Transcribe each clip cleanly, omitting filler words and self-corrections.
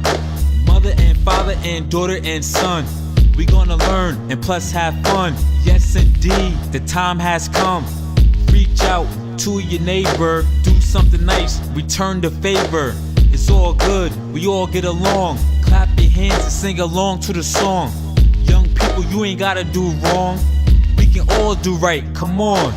one. Mother and father and daughter and son. We gonna learn and plus have fun. Yes indeed, the time has come. Reach out to your neighbor, do something nice, return the favor. It's all good, we all get along. Clap your hands and sing along to the song. Young people, you ain't gotta do wrong. We can all do right, come on.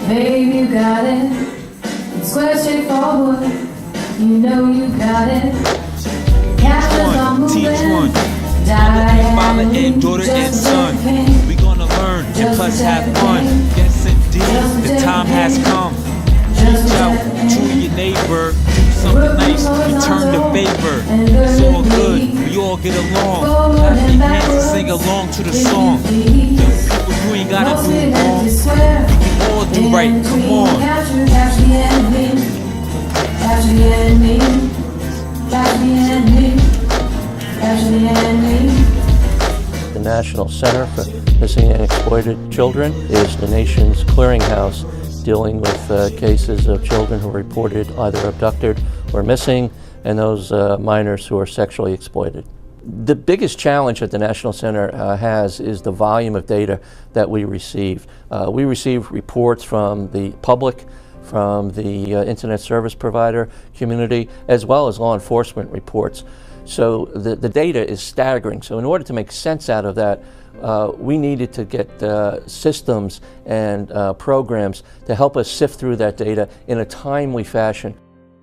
Babe, you got it. It's square, straightforward. You know you got it. Captions are moving. Teach one. Father and daughter and son. We gonna learn and plus have fun. Yes indeed, the time has come. Reach out to your neighbor, do something nice, return the favor. It's all good, we all get along. Clap your hands and sing along to the song. Young people, you ain't gotta do wrong. We can all do right, come on. Catch the enemy. Catch the enemy. Catch the enemy. Catch the enemy. The National Center for Missing and Exploited Children is the nation's clearinghouse dealing with cases of children who are reported either abducted or missing, and those minors who are sexually exploited. The biggest challenge that the National Center has is the volume of data that we receive. We receive reports from the public, from the internet service provider community, as well as law enforcement reports. So the data is staggering. So in order to make sense out of that, we needed to get systems and programs to help us sift through that data in a timely fashion.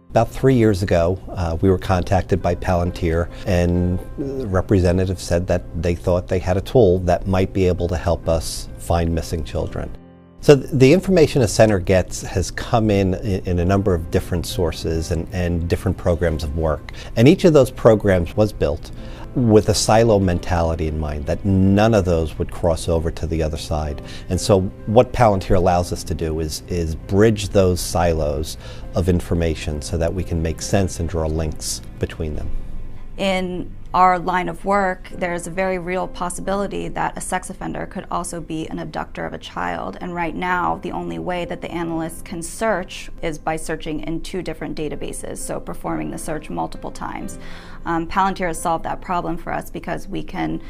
About 3 years ago, we were contacted by Palantir, and the representative said that they thought they had a tool that might be able to help us find missing children. So the information a center gets has come in a number of different sources and different programs of work. And each of those programs was built with a silo mentality in mind, that none of those would cross over to the other side. And so what Palantir allows us to do is bridge those silos of information so that we can make sense and draw links between them. In our line of work, there's a very real possibility that a sex offender could also be an abductor of a child. And right now, the only way that the analysts can search is by searching in 2 different databases, so performing the search multiple times. Palantir has solved that problem for us because we can,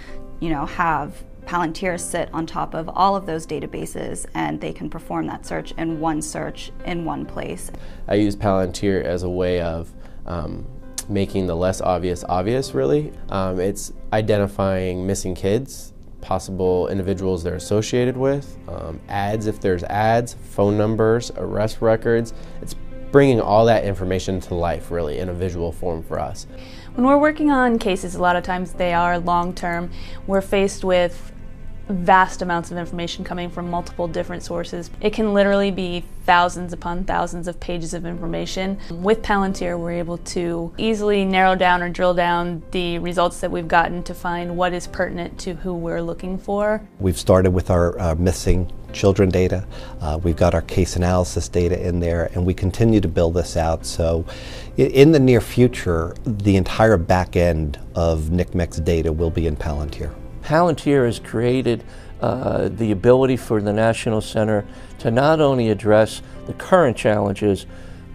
have Palantir sit on top of all of those databases, and they can perform that search in one place. I use Palantir as a way of making the less obvious obvious, really. It's identifying missing kids, possible individuals they're associated with, ads if there's ads, phone numbers, arrest records. It's bringing all that information to life, really, in a visual form for us. When we're working on cases, a lot of times they are long-term. We're faced with vast amounts of information coming from multiple different sources. It can literally be thousands upon thousands of pages of information. With Palantir, we're able to easily narrow down or drill down the results that we've gotten to find what is pertinent to who we're looking for. We've started with our missing children data. We've got our case analysis data in there, and we continue to build this out. So in the near future, the entire back end of NCMEC's data will be in Palantir. Palantir has created the ability for the National Center to not only address the current challenges,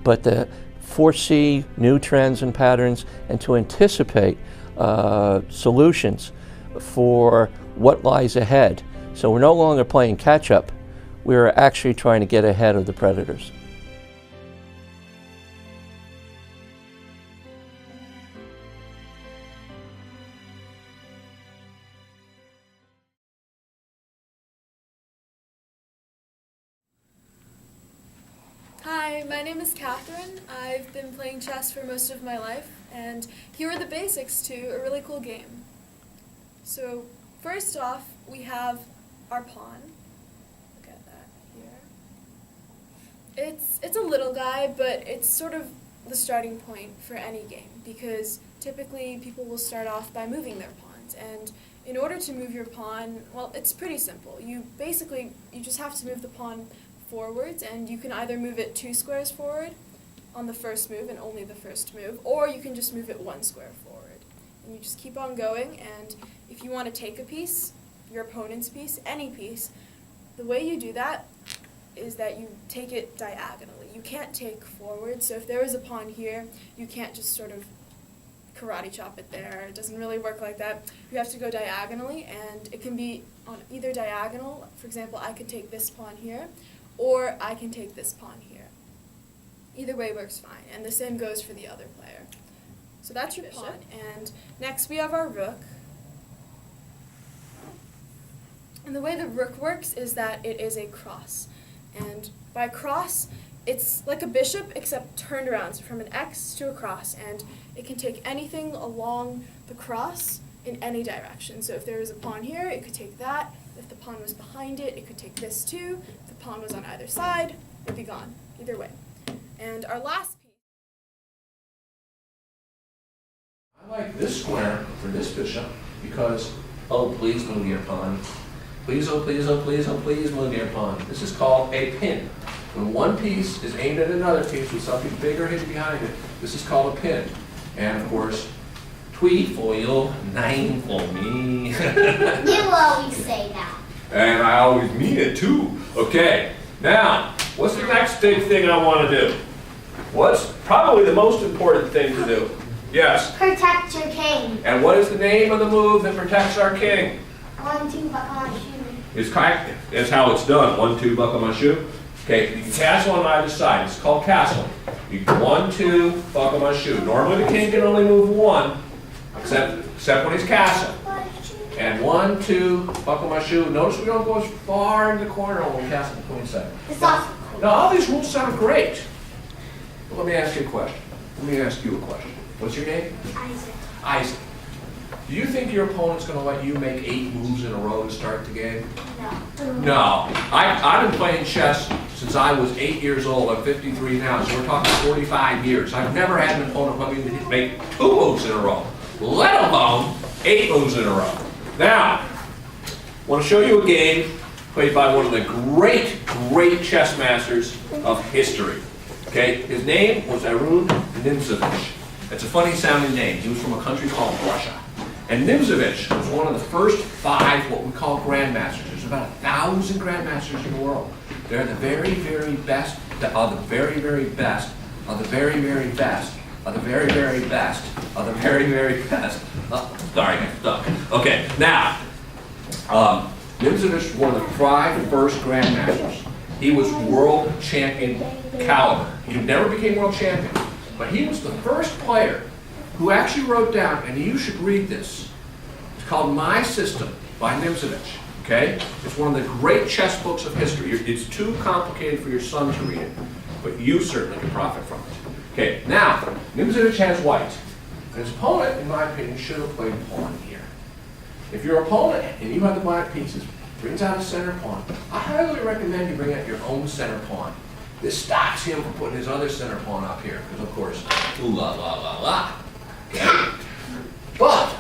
but to foresee new trends and patterns and to anticipate solutions for what lies ahead. So we're no longer playing catch-up, we're actually trying to get ahead of the predators. Hi, my name is Katerine. I've been playing chess for most of my life, and here are the basics to a really cool game. So, first off, we have our pawn. Look at that here. It's a little guy, but it's sort of the starting point for any game, because typically people will start off by moving their pawns, and in order to move your pawn, well, it's pretty simple. You just have to move the pawn forwards, and you can either move it 2 squares forward on the first move and only the first move, or you can just move it 1 square forward. And you just keep on going, and if you want to take a piece, your opponent's piece, any piece, the way you do that is that you take it diagonally. You can't take forward, so if there is a pawn here, you can't just sort of karate chop it there. It doesn't really work like that. You have to go diagonally, and it can be on either diagonal. For example, I could take this pawn here, or I can take this pawn here. Either way works fine, and the same goes for the other player. So that's your pawn, and next we have our rook. And the way the rook works is that it is a cross. And by cross, it's like a bishop except turned around, so from an X to a cross, and it can take anything along the cross in any direction. So if there was a pawn here, it could take that. If the pawn was behind it, it could take this too. If the pawn was on either side, it'd be gone, either way. And our last piece. I like this square for this bishop because, oh, please move your pawn. Please, oh, please, oh, please, oh, please move your pawn. This is called a pin. When one piece is aimed at another piece with something bigger hidden behind it, this is called a pin. And of course, tweet for you, 9 for me. You always say that. And I always mean it too. Okay, now, what's the next big thing I want to do? What's probably the most important thing to do? Yes. Protect your king. And what is the name of the move that protects our king? 1, 2, buck on my shoe. It's correct. That's how it's done. 1, 2, buck on my shoe. Okay, you can castle on either side. It's called castle. You 1, 2, buck on my shoe. Normally the king can only move 1, except when he's castle. And 1, 2, buck on my shoe. Notice we don't go as far in the corner when we castle the queen side. Now all these rules sound great. But let me ask you a question. Let me ask you a question. What's your name? Isaac. Isaac. Do you think your opponent's going to let you make 8 moves in a row to start the game? No. I've been playing chess since I was 8 years old. I'm 53 now, so we're talking 45 years. I've never had an opponent let me make 2 moves in a row, let alone 8 moves in a row. Now, I want to show you a game played by one of the great, great chess masters of history. Okay, his name was Arun Nimzovich. It's a funny sounding name. He was from a country called Russia. And Nimzovich was one of the first 5 what we call grandmasters. There's about 1,000 grandmasters in the world. They're the very, very best, of the very, very best, of the very, very best, of the very, very best, of the very, very best. Oh, sorry, I got stuck. Okay, now, Nimzovich was one of the 5 first grandmasters. He was world champion caliber. He never became world champion, but he was the first player who actually wrote down, and you should read this. It's called My System by Nimzovich. Okay? It's one of the great chess books of history. It's too complicated for your son to read it, but you certainly can profit from it. Okay, now, Nimzovich has white. And his opponent, in my opinion, should have played pawn here. If your opponent, and you have the black pieces, brings out a center pawn, I highly recommend you bring out your own center pawn. This stops him from putting his other center pawn up here, because of course, ooh la la la la. Okay? But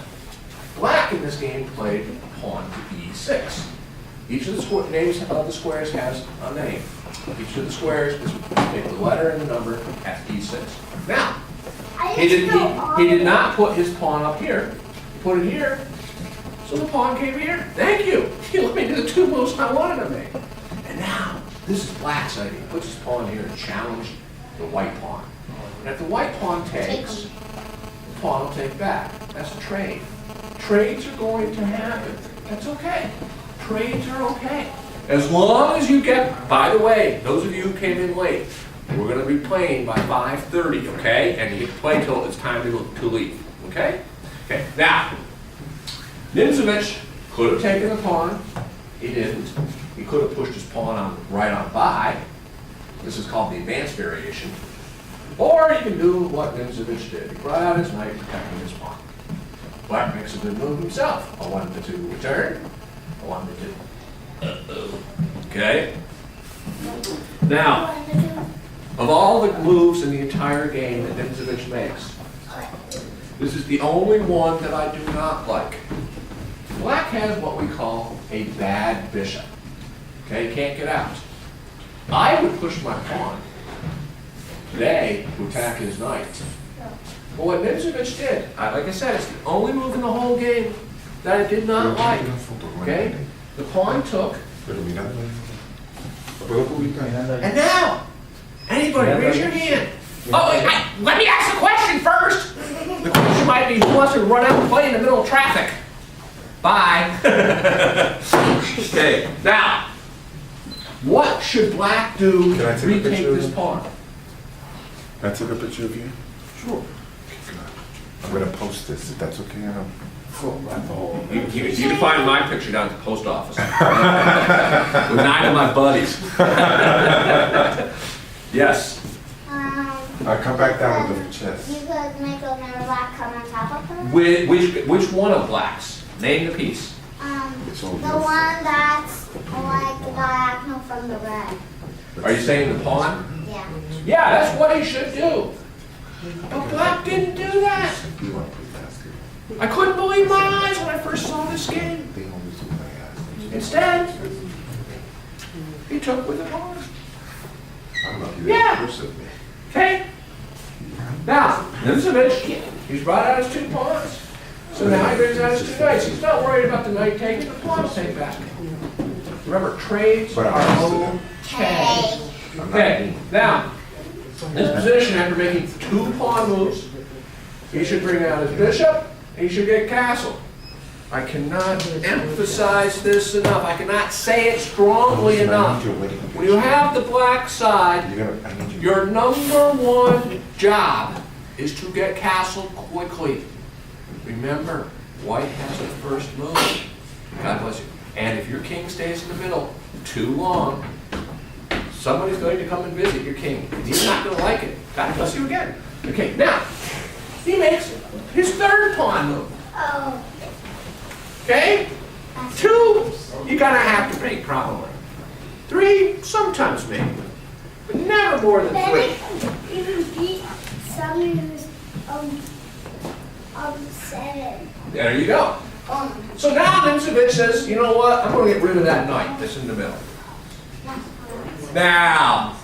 black in this game played pawn to e6. Each of the names of the squares has a name. Each of the squares is take the letter and the number at e6. Now, he did not put his pawn up here. He put it here. So the pawn came here. Thank you. He let me do the 2 moves I wanted to make. And now, this is black's idea. He puts his pawn here and challenge the white pawn. And if the white pawn takes, the pawn will take back. That's a trade. Trades are going to happen. That's okay. Trades are okay. As long as you get, by the way, those of you who came in late, we're going to be playing by 5:30, okay? And you get to play till it's time to leave, okay? Okay, now, Nimzovich could have taken the pawn. He didn't. He could have pushed his pawn right on by. This is called the advanced variation. Or you can do what Nimzovich did. He brought out his knight, protecting his pawn. Black makes a good move himself. A 1 to 2 return. A 1 to 2. Okay. Now, Of all the moves in the entire game that Nimzovich makes, this is the only one that I do not like. Black has what we call a bad bishop. Okay, he can't get out. I would push my pawn today to attack his knight. But what Nimzovich did, like I said, it's the only move in the whole game that I did not like. Okay? The pawn took. And now, anybody, raise your hand. Oh, wait, let me ask a question first. The question might be, who wants to run out and play in the middle of traffic? Bye. Okay, now, what should Black do to retake this pawn? Can I take a picture of you? Sure. I'm going to post this, if that's okay. You can find my picture down at the post office. With 9 of my buddies. Yes. I'll come back down with the chest. You could make another black come on top of her? Which one of Black's? Name the piece. The one that's like the diagonal from the red. Are you saying the pawn? Yeah. Yeah, that's what he should do. But Black didn't do that. I couldn't believe my eyes when I first saw this game. Instead, he took with the pawn. Yeah. Okay. Now, Nimzovich, he's brought out his 2 pawns. So now he brings out his 2 knights. He's not worried about the knight taking, the pawn will take back. Remember, trades are okay. Okay, now, this position, after making 2 pawn moves, he should bring out his bishop, and he should get castled. I cannot emphasize this enough. I cannot say it strongly enough. When you have the Black side, your #1 job is to get castled quickly. Remember, White has the first move. God bless you. And if your king stays in the middle too long, somebody's going to come and visit your king. And he's not going to like it. God bless you again. Okay, now, he makes his 3rd pawn move. Oh. Okay? 2, you're going to have to make probably. 3, sometimes maybe. But never more than 3. Even beat someone who's 7. There you go. So now Nimzovich says, you know what? I'm going to get rid of that knight that's in the middle. Now,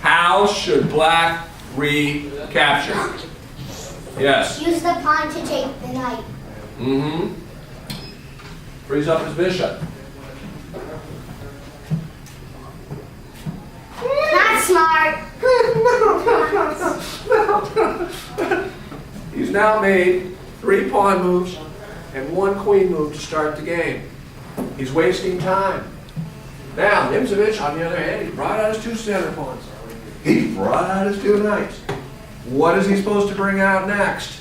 how should Black recapture? Yes. Use the pawn to take the knight. Mm-hmm. Frees up his bishop. Not smart. He's now made 3 pawn moves and 1 queen move to start the game. He's wasting time. Now, Nimzovich, on the other hand, he brought out his 2 center pawns. He brought out his 2 knights. What is he supposed to bring out next?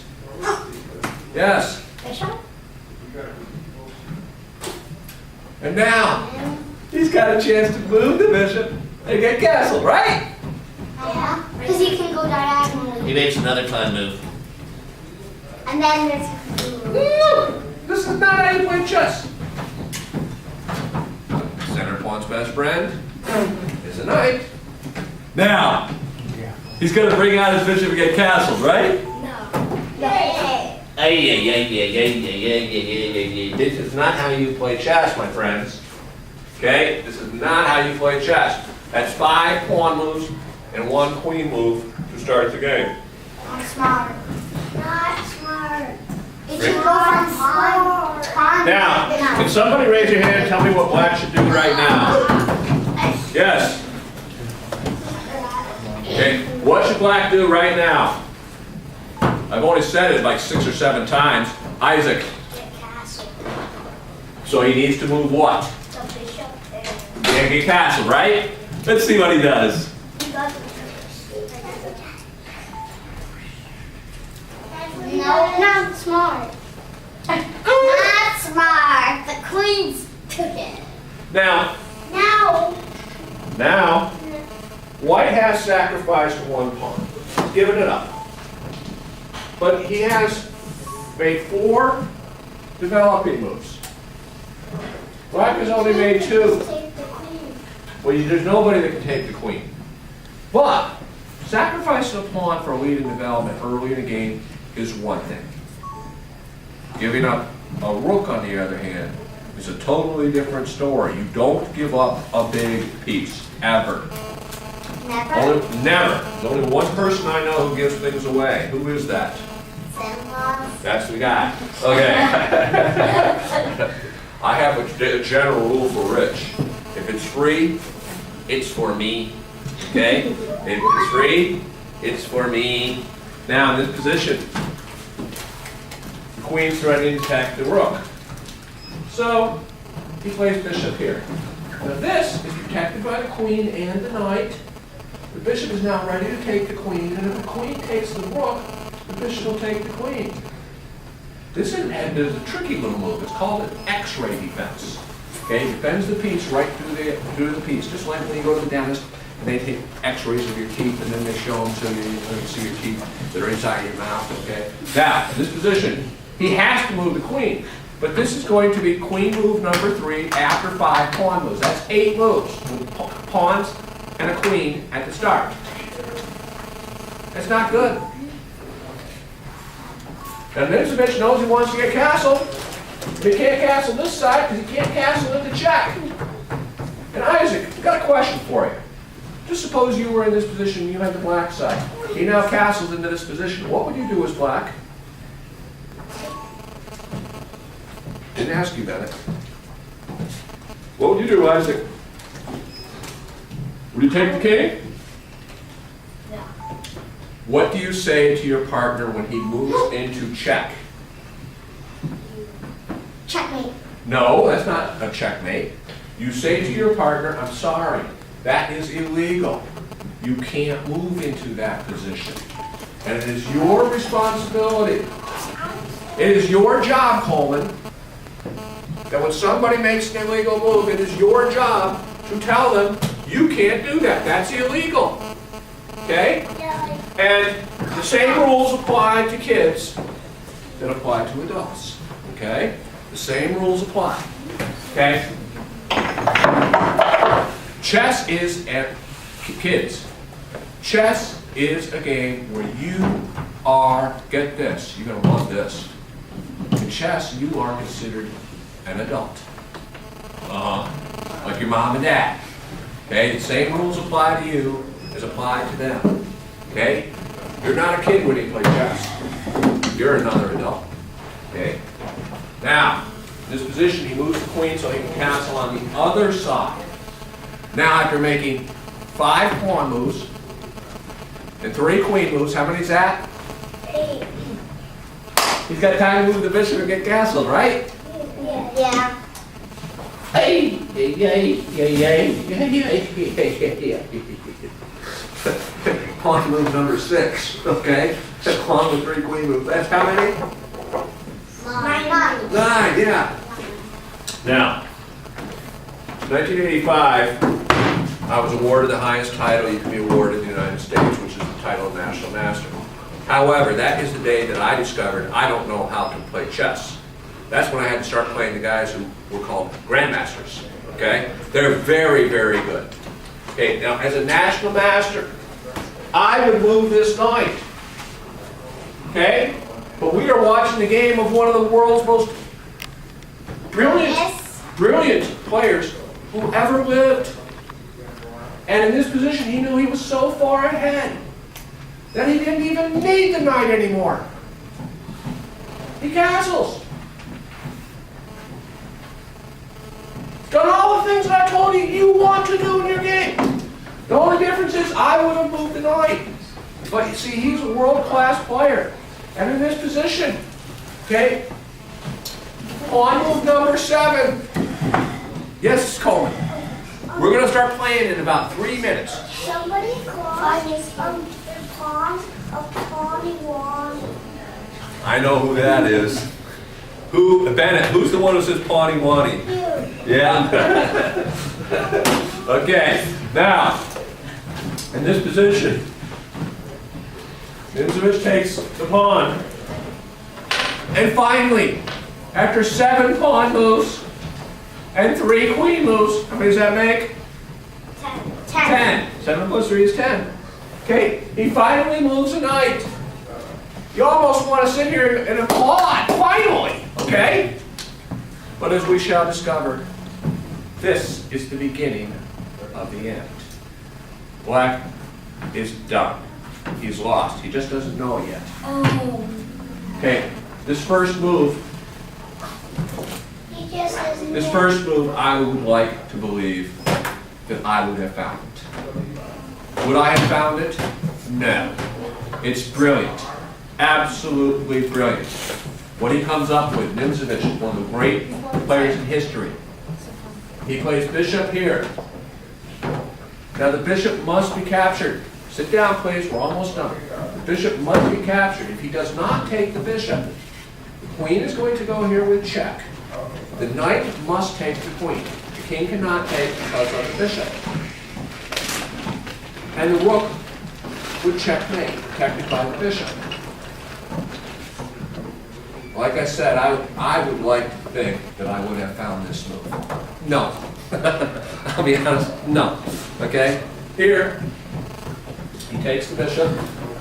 Yes. Bishop? And now, he's got a chance to move the bishop and get castled, right? Yeah. Because he can go diagonally. He makes another pawn move. And then there's... This is not how you play chess. Center pawn's best friend is a knight. Now, he's going to bring out his bishop and get castled, right? No. Yeah. This is not how you play chess, my friends. Okay? This is not how you play chess. That's 5 pawn moves and 1 queen move to start the game. Not smart. Not smart. It should go from pawn. Now, can somebody raise your hand and tell me what Black should do right now? Yes. Okay, what should Black do right now? I've only said it like 6 or 7 times. Isaac. So he needs to move what? The bishop there. And get castled, right? Let's see what he does. No, not smart. Not smart. The queen's took it. Now, White has sacrificed 1 pawn. He's given it up. But he has made 4 developing moves. Black has only made 2. Take the queen. Well, there's nobody that can take the queen. But sacrificing a pawn for a lead in development early in the game is one thing. Giving up a rook, on the other hand, is a totally different story. You don't give up a big piece, ever. Never. Never. There's only one person I know who gives things away. Who is that? Santa Claus. That's the guy. Okay. I have a general rule for Rich. If it's free, it's for me. Okay? If it's free, it's for me. Now, in this position, the queen's threatening to attack the rook. So, he plays bishop here. Now this is protected by the queen and the knight. The bishop is now ready to take the queen, and if the queen takes the rook, the bishop will take the queen. This is a tricky little move. It's called an X-ray defense. Okay, it bends the piece right through the piece, just like when you go to the dentist and they take X-rays of your teeth and then they show them to you, and you can see your teeth that are inside your mouth. Okay. Now, in this position, he has to move the queen, but this is going to be queen move number 3 after 5 pawn moves. That's 8 moves with pawns and a queen at the start. That's not good. And Nitzovich knows he wants to get castled. But he can't castle this side because he can't castle into check. And Isaac, I've got a question for you. Just suppose you were in this position and you had the black side. He now castles into this position. What would you do as black? Didn't ask you, Bennett. What would you do, Isaac? Would you take the king? No. What do you say to your partner when he moves into check? Checkmate. No, that's not a checkmate. You say to your partner, I'm sorry, that is illegal. You can't move into that position. And it is your responsibility. It is your job, Coleman, that when somebody makes an illegal move, it is your job to tell them, you can't do that. That's illegal. Okay? And the same rules apply to kids that apply to adults. Okay? The same rules apply. Okay? Chess is, kids, chess is a game where you are, get this, you're going to love this. In chess, you are considered an adult. Like your mom and dad. Okay? The same rules apply to you as apply to them. Okay? You're not a kid when you play chess. You're another adult. Okay? Now, in this position, he moves the queen so he can castle on the other side. Now, after making 5 pawn moves and 3 queen moves, how many is that? 8. He's got time to move the bishop and get castled, right? Yeah. Hey, pawn move number 6, okay? Pawn with 3 queen moves. That's how many? 9. 9, yeah. Now, 1985, I was awarded the highest title you can be awarded in the United States, which is the title of National Master. However, that is the day that I discovered I don't know how to play chess. That's when I had to start playing the guys who were called grandmasters, okay? They're very, very good. Okay, now as a national master, I would move this knight, okay? But we are watching the game of one of the world's most brilliant players who ever lived. And in this position, he knew he was so far ahead that he didn't even need the knight anymore. He castles. Done all the things that I told you want to do in your game. The only difference is I would have moved the knight. But you see, he's a world-class player. And in this position, okay, pawn move number 7. Yes, Coleman. We're going to start playing in about 3 minutes. Somebody called pawn a pawny wani. I know who that is. Who, Bennett, who's the one who says pawny wani? You. Yeah. Okay, now, in this position, Nitzovich takes the pawn. And finally, after 7 pawn moves and 3 queen moves, how many does that make? 10. 10. 7 plus 3 is 10. Okay, he finally moves tonight. You almost want to sit here and applaud, finally, okay? But as we shall discover, this is the beginning of the end. Black is done. He's lost. He just doesn't know it yet. Okay, this first move, I would like to believe that I would have found it. Would I have found it? No. It's brilliant. Absolutely brilliant. What he comes up with, Nimzovich is one of the great players in history. He plays bishop here. Now the bishop must be captured. Sit down, please. We're almost done. The bishop must be captured. If he does not take the bishop, the queen is going to go here with check. The knight must take the queen. The king cannot take because of the bishop. And the rook would checkmate, protected by the bishop. Like I said, I would like to think that I would have found this move. No. I'll be honest, no. Okay? Here, he takes the bishop.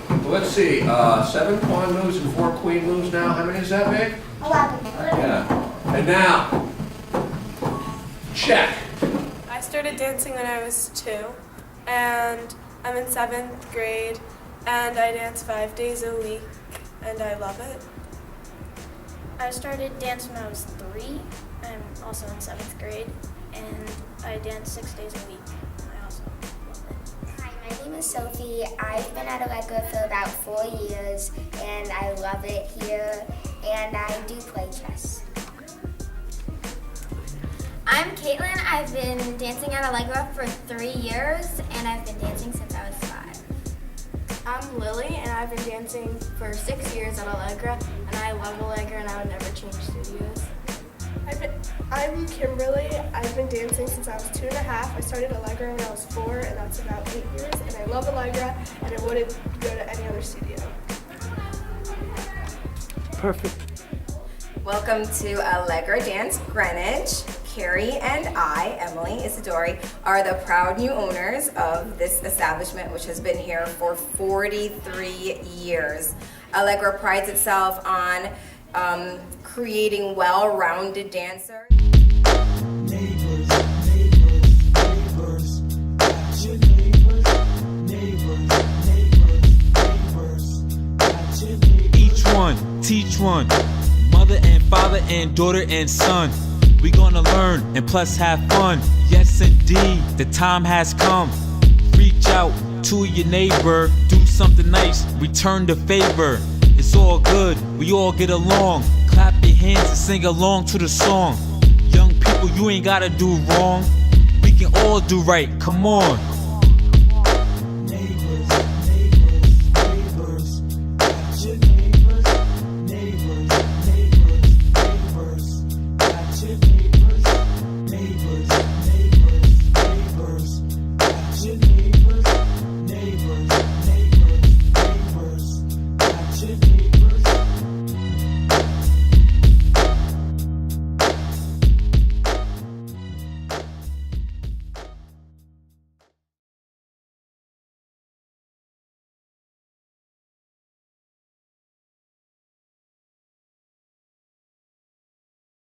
Well, let's see, 7 pawn moves and 4 queen moves now. How many does that make? 11. Yeah. And now, check. I started dancing when I was 2, and I'm in 7th grade, and I dance 5 days a week, and I love it. I started dancing when I was 3. I'm also in 7th grade, and I dance 6 days a week. I also love it. Hi, my name is Sophie. I've been at Allegra for about 4 years, and I love it here, and I do play chess. I'm Caitlin. I've been dancing at Allegra for 3 years, and I've been dancing since I was 5. I'm Lily, and I've been dancing for 6 years at Allegra, and I love Allegra, and I would never change studios. I'm Kimberly. I've been dancing since I was 2 and a half. I started Allegra when I was 4, and that's about 8 years, and I love Allegra, and I wouldn't go to any other studio. Perfect. Welcome to Allegra Dance Greenwich. Carrie and I, Emily Isidori, are the proud new owners of this establishment, which has been here for 43 years. Allegra prides itself on creating well-rounded dancers. Each one, teach one. Mother and father and daughter and son. We gonna learn and plus have fun. Yes indeed, the time has come. Reach out to your neighbor, do something nice, return the favor. It's all good, we all get along. Clap your hands and sing along to the song. Young people, you ain't gotta do wrong. We can all do right, come on.